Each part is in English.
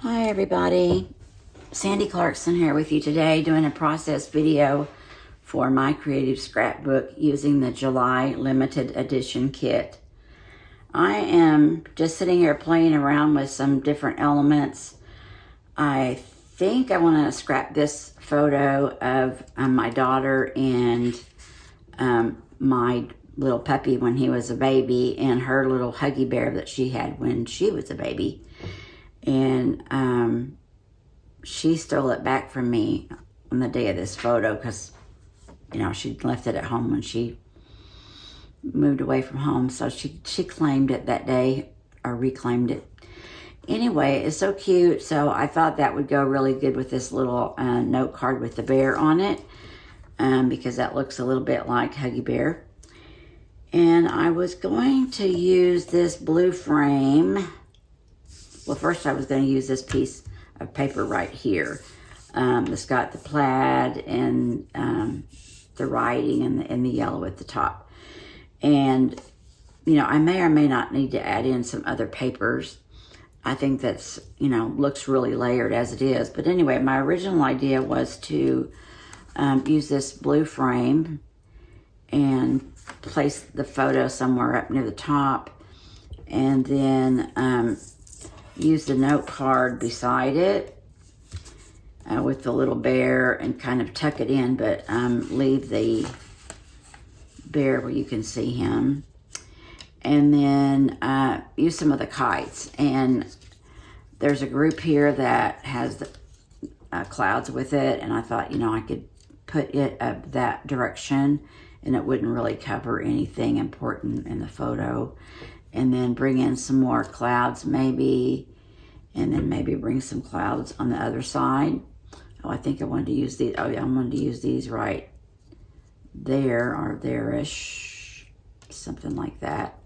Hi everybody, Sandi Clarkson here with you today doing a process video for My Creative Scrapbook using the July limited edition kit. I am just sitting here playing around with some different elements. I think I want to scrap this photo of my daughter and my little puppy when he was a baby and her little Huggie bear that she had when she was a baby. And she stole it back from me on the day of this photo because, you know, she'd left it at home when she moved away from home. So she claimed it that day, or reclaimed it. Anyway, it's so cute. So I thought that would go really good with this little note card with the bear on it, because that looks a little bit like Huggie Bear. And I was going to use this blue frame. Well, first I was going to use this piece of paper right here. It's got the plaid and the writing and the yellow at the top. And, you know, I may or may not need to add in some other papers. I think that's, you know, looks really layered as it is. But anyway, my original idea was to use this blue frame and place the photo somewhere up near the top. And then use the note card beside it with the little bear and kind of tuck it in, but leave the bear where you can see him. And then use some of the kites. And there's a group here that has the, clouds with it, and I thought, you know, I could put it up that direction and it wouldn't really cover anything important in the photo. And then bring in some more clouds maybe, and then maybe bring some clouds on the other side. Oh, I think I wanted to use these. Oh yeah, I wanted to use these right there or there-ish, something like that.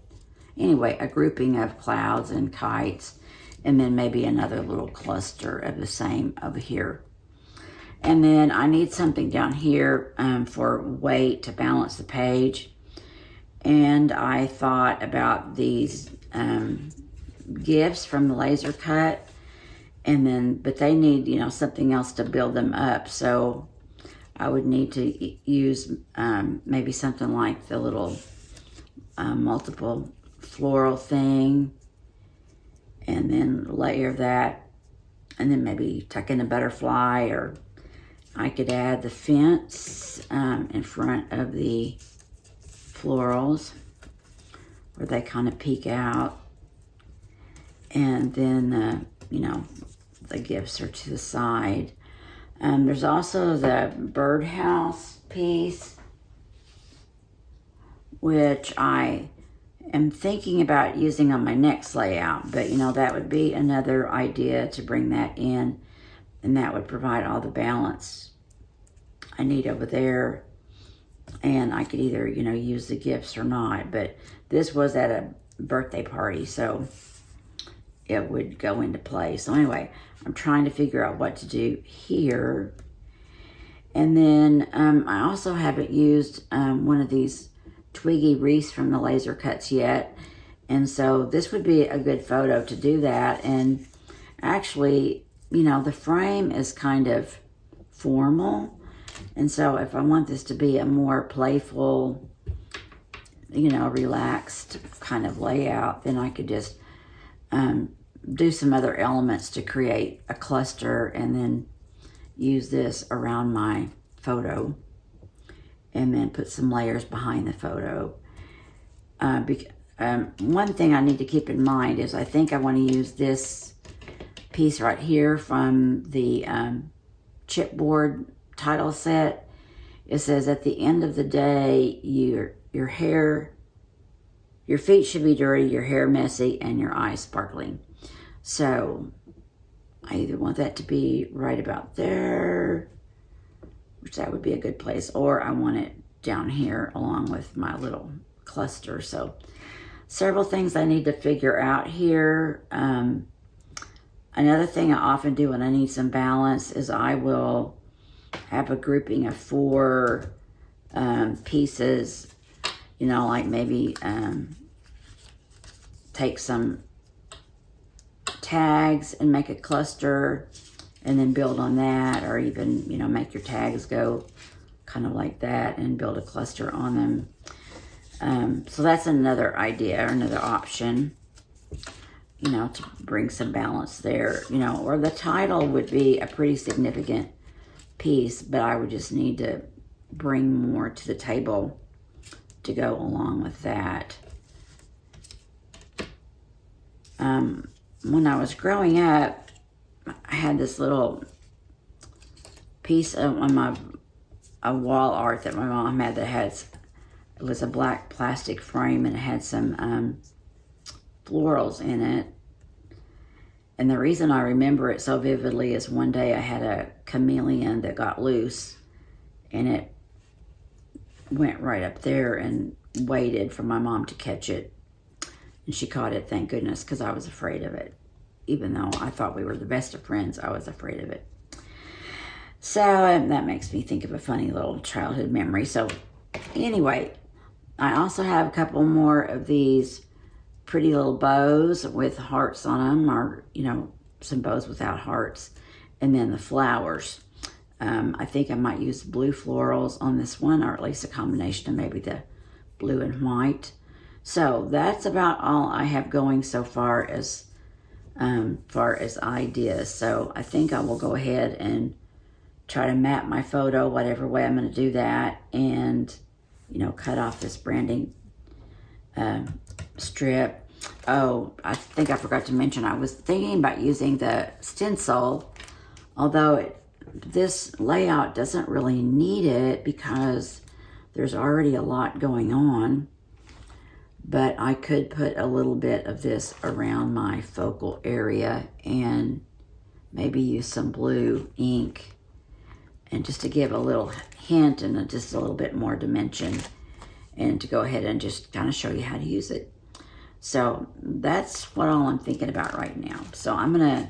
Anyway, a grouping of clouds and kites, and then maybe another little cluster of the same over here. And then I need something down here for weight to balance the page. And I thought about these gifts from the laser cut, and then, but they need, you know, something else to build them up. So I would need to use maybe something like the little multiple floral thing, and then layer that, and then maybe tuck in a butterfly, or I could add the fence in front of the florals where they kind of peek out, and then you know, the gifts are to the side. There's also the birdhouse piece, which I am thinking about using on my next layout, but you know, that would be another idea to bring that in, and that would provide all the balance I need over there. And I could either, you know, use the gifts or not, but this was at a birthday party, so it would go into place. So anyway, I'm trying to figure out what to do here. And then I also haven't used one of these twiggy wreaths from the laser cuts yet. And so this would be a good photo to do that. And actually, you know, the frame is kind of formal. And so if I want this to be a more playful, you know, relaxed kind of layout, then I could just do some other elements to create a cluster, and then use this around my photo, and then put some layers behind the photo. One thing I need to keep in mind is I think I want to use this piece right here from the chipboard title set. It says, at the end of the day, your feet should be dirty, your hair messy, and your eyes sparkling. So I either want that to be right about there, which that would be a good place, or I want it down here along with my little cluster. So several things I need to figure out here. Another thing I often do when I need some balance is I will have a grouping of 4 pieces, you know, like maybe take some tags and make a cluster and then build on that, or even, you know, make your tags go kind of like that and build a cluster on them. So that's another idea, or another option, you know, to bring some balance there, you know. Or the title would be a pretty significant piece, but I would just need to bring more to the table to go along with that. When I was growing up, I had this little piece of a wall art that my mom had that it was a black plastic frame, and it had some florals in it. And the reason I remember it so vividly is one day I had a chameleon that got loose, and it went right up there and waited for my mom to catch it. And she caught it, thank goodness, because I was afraid of it. Even though I thought we were the best of friends, I was afraid of it. So that makes me think of a funny little childhood memory. So anyway, I also have a couple more of these pretty little bows with hearts on them, or, you know, some bows without hearts. And then the flowers. I think I might use blue florals on this one, or at least a combination of maybe the blue and white. So that's about all I have going so far as ideas. So I think I will go ahead and try to map my photo whatever way I'm going to do that, and, you know, cut off this branding strip. Oh, I think I forgot to mention, I was thinking about using the stencil, although this layout doesn't really need it because there's already a lot going on. But I could put a little bit of this around my focal area and maybe use some blue ink, and just to give a little hint and just a little bit more dimension, and to go ahead and just kind of show you how to use it. So that's what all I'm thinking about right now. So I'm going to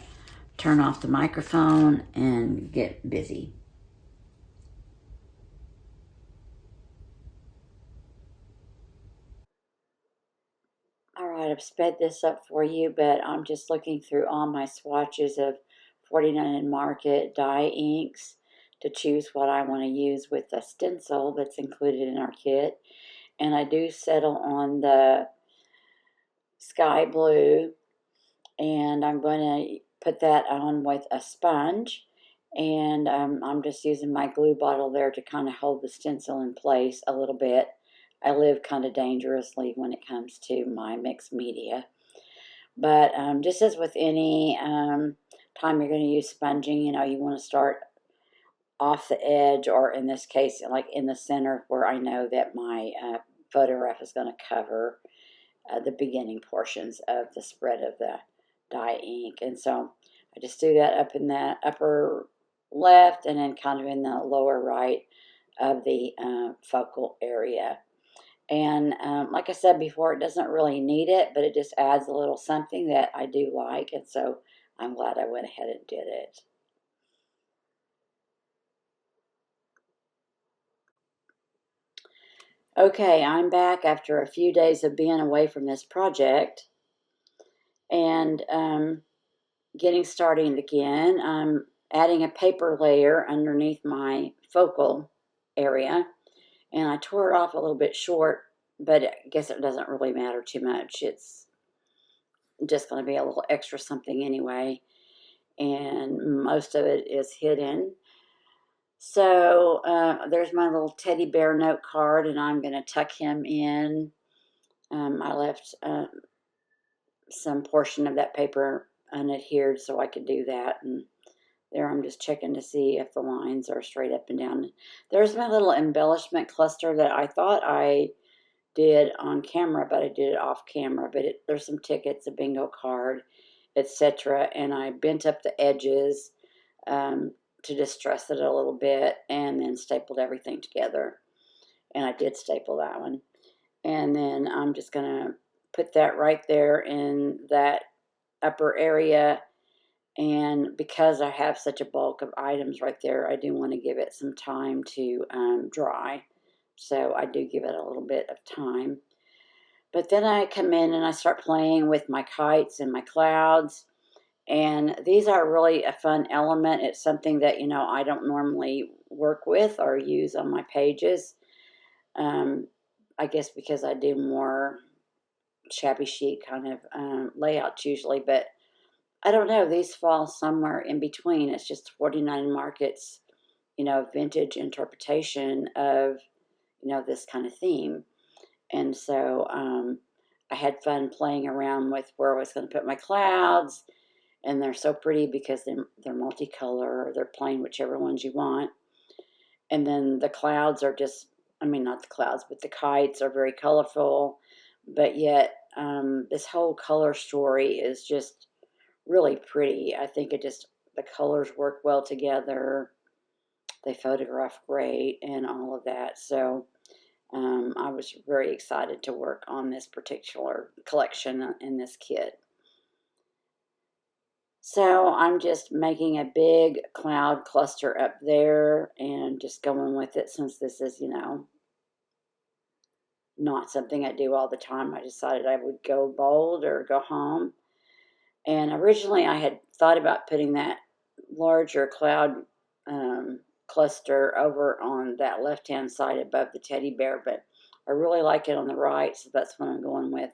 turn off the microphone and get busy. All right, I've sped this up for you, but I'm just looking through all my swatches of 49 Market dye inks to choose what I want to use with the stencil that's included in our kit. And I do settle on the sky blue, and I'm going to put that on with a sponge. And I'm just using my glue bottle there to kind of hold the stencil in place a little bit. I live kind of dangerously when it comes to my mixed media. But just as with any time you're going to use sponging, you know, you want to start off the edge, or in this case, like in the center where I know that my photograph is going to cover the beginning portions of the spread of the dye ink. And so I just do that up in the upper left, and then kind of in the lower right of the focal area. And like I said before, it doesn't really need it, but it just adds a little something that I do like, and so I'm glad I went ahead and did it. Okay, I'm back after a few days of being away from this project, and getting started again. I'm adding a paper layer underneath my focal area, and I tore it off a little bit short, but I guess it doesn't really matter too much. It's just going to be a little extra something anyway, and most of it is hidden. So there's my little teddy bear note card, and I'm going to tuck him in. I left some portion of that paper unadhered so I could do that, and there I'm just checking to see if the lines are straight up and down. There's my little embellishment cluster that I thought I did on camera, but I did it off camera. But there's some tickets, a bingo card, etc. And I bent up the edges to distress it a little bit, and then stapled everything together. And I did staple that one. And then I'm just going to put that right there in that upper area. And because I have such a bulk of items right there, I do want to give it some time to dry. So I do give it a little bit of time. But then I come in and I start playing with my kites and my clouds. And these are really a fun element. It's something that, I don't normally work with or use on my pages. I guess because I do more shabby chic kind of layouts usually, but I don't know. These fall somewhere in between. It's just 49 Market's, vintage interpretation of, this kind of theme. And so I had fun playing around with where I was going to put my clouds. And they're so pretty because they're multicolor. They're plain, whichever ones you want. And then the clouds are just, not the clouds, but the kites are very colorful. But yet, this whole color story is just really pretty. I think the colors work well together. They photograph great and all of that. So I was very excited to work on this particular collection in this kit. So I'm just making a big cloud cluster up there and just going with it since this is, not something I do all the time. I decided I would go bold or go home. And originally I had thought about putting that larger cloud cluster over on that left-hand side above the teddy bear, but I really like it on the right, so that's what I'm going with.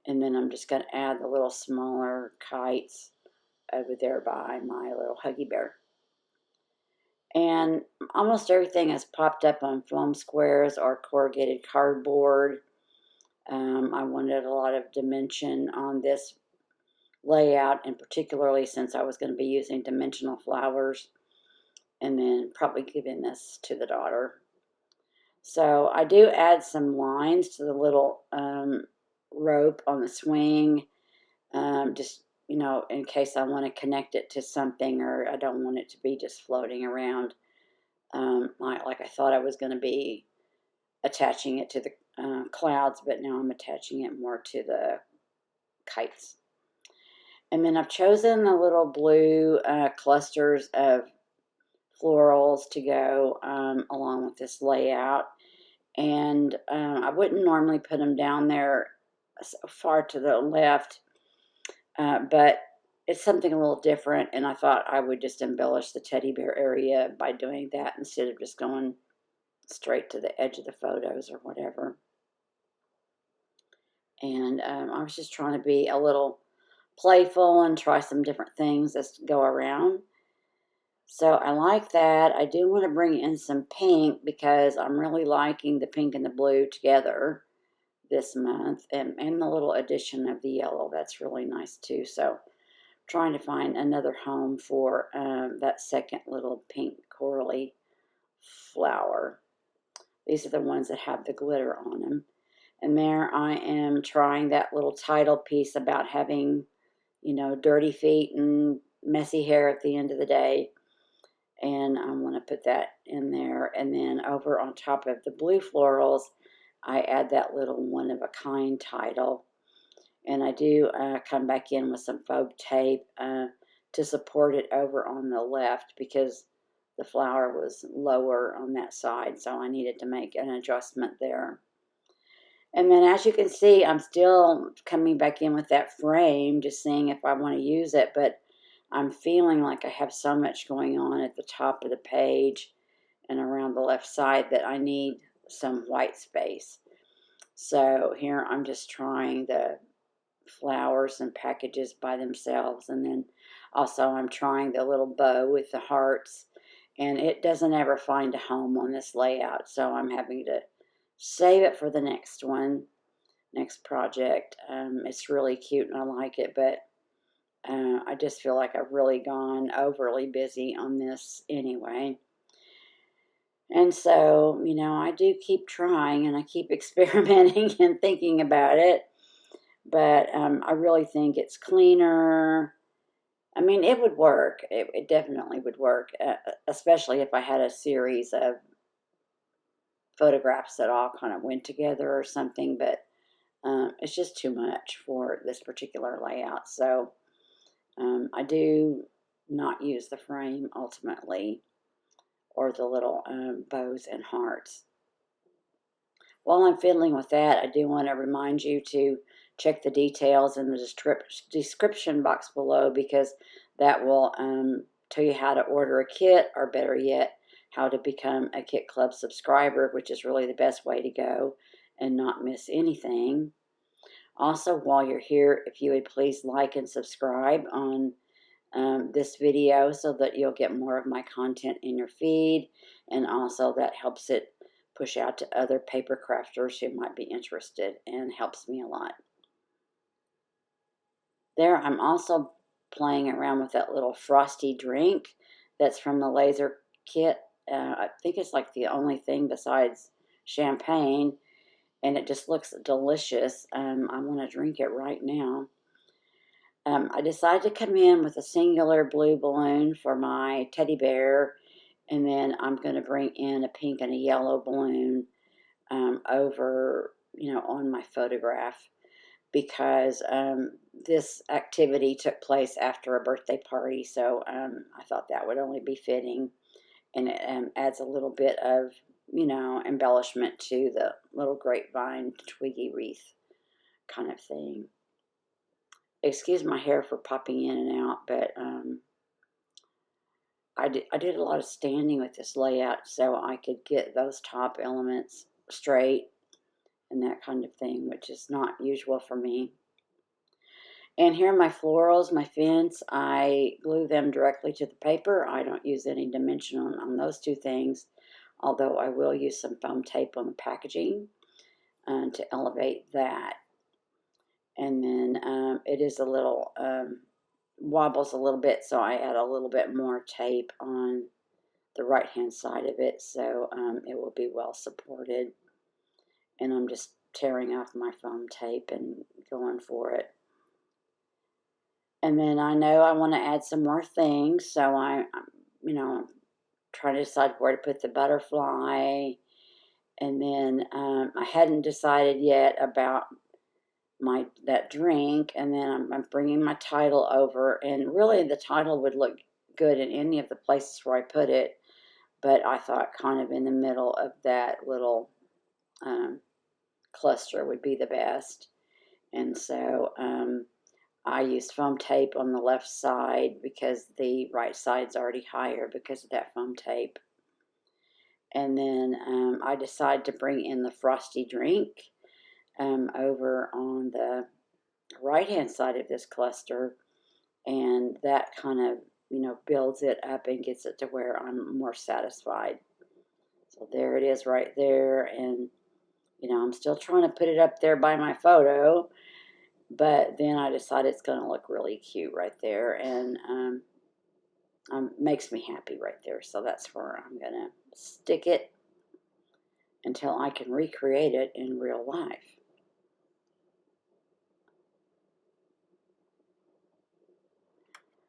And then I'm just going to add the little smaller kites over there by my little Huggie bear. And almost everything has popped up on foam squares or corrugated cardboard. I wanted a lot of dimension on this layout, and particularly since I was going to be using dimensional flowers, and then probably giving this to the daughter. So I do add some lines to the little rope on the swing, just, in case I want to connect it to something, or I don't want it to be just floating around like I thought I was going to be attaching it to the clouds, but now I'm attaching it more to the kites. And then I've chosen the little blue clusters of florals to go along with this layout. And I wouldn't normally put them down there so far to the left, but it's something a little different, and I thought I would just embellish the teddy bear area by doing that instead of just going straight to the edge of the photos or whatever. And I was just trying to be a little playful and try some different things as to go around. So I like that. I do want to bring in some pink because I'm really liking the pink and the blue together this month, and the little addition of the yellow. That's really nice too. So trying to find another home for that second little pink corally flower. These are the ones that have the glitter on them. And there I am trying that little title piece about having, dirty feet and messy hair at the end of the day. And I want to put that in there. And then over on top of the blue florals, I add that little one-of-a-kind title. And I do come back in with some faux tape to support it over on the left because the flower was lower on that side, so I needed to make an adjustment there. And then as you can see, I'm still coming back in with that frame, just seeing if I want to use it, but I'm feeling like I have so much going on at the top of the page and around the left side that I need some white space. So here I'm just trying the flowers and packages by themselves, and then also I'm trying the little bow with the hearts, and it doesn't ever find a home on this layout, so I'm having to save it for the next one, next project. It's really cute and I like it, but I just feel like I've really gone overly busy on this anyway. And so, I do keep trying and I keep experimenting and thinking about it, but I really think it's cleaner. It would work. It definitely would work, especially if I had a series of photographs that all kind of went together or something, but it's just too much for this particular layout. So I do not use the frame ultimately, or the little bows and hearts. While I'm fiddling with that, I do want to remind you to check the details in the description box below, because that will tell you how to order a kit, or better yet, how to become a Kit Club subscriber, which is really the best way to go and not miss anything. Also, while you're here, if you would please like and subscribe on this video so that you'll get more of my content in your feed, and also that helps it push out to other paper crafters who might be interested, and helps me a lot. There, I'm also playing around with that little frosty drink that's from the laser kit. I think it's like the only thing besides champagne, and it just looks delicious. I want to drink it right now. I decided to come in with a singular blue balloon for my teddy bear, and then I'm going to bring in a pink and a yellow balloon over, on my photograph, because this activity took place after a birthday party, so I thought that would only be fitting, and it adds a little bit of, embellishment to the little grapevine twiggy wreath kind of thing. Excuse my hair for popping in and out, but I did a lot of standing with this layout so I could get those top elements straight and that kind of thing, which is not usual for me. And here are my florals, my fence. I glue them directly to the paper. I don't use any dimension on those two things, although I will use some foam tape on the packaging to elevate that. And then it is a little, wobbles a little bit, so I add a little bit more tape on the right hand side of it, so it will be well supported. And I'm just tearing off my foam tape and going for it. And then I know I want to add some more things, so I'm trying to decide where to put the butterfly. And then I hadn't decided yet about that drink, and then I'm bringing my title over, and really the title would look good in any of the places where I put it, but I thought kind of in the middle of that little cluster would be the best. And so I used foam tape on the left side because the right side's already higher because of that foam tape. And then I decided to bring in the frosty drink over on the right hand side of this cluster, and that kind of builds it up and gets it to where I'm more satisfied. So there it is right there, and I'm still trying to put it up there by my photo, but then I decided it's going to look really cute right there, and makes me happy right there. So that's where I'm going to stick it until I can recreate it in real life.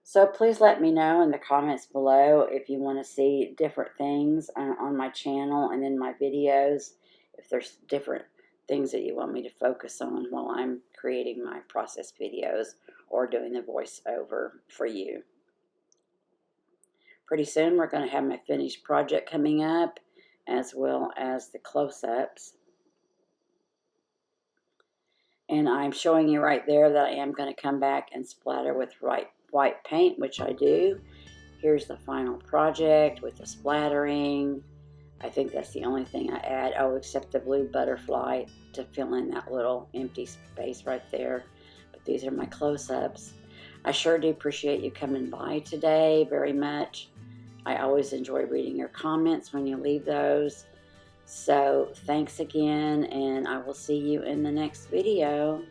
So please let me know in the comments below if you want to see different things on my channel and in my videos, if there's different things that you want me to focus on while I'm creating my process videos or doing the voiceover for you. Pretty soon we're going to have my finished project coming up, as well as the close-ups. And I'm showing you right there that I am going to come back and splatter with white paint, which I do. Here's the final project with the splattering. I think that's the only thing I add. Oh, except the blue butterfly to fill in that little empty space right there. But these are my close-ups. I sure do appreciate you coming by today very much. I always enjoy reading your comments when you leave those. So thanks again, and I will see you in the next video.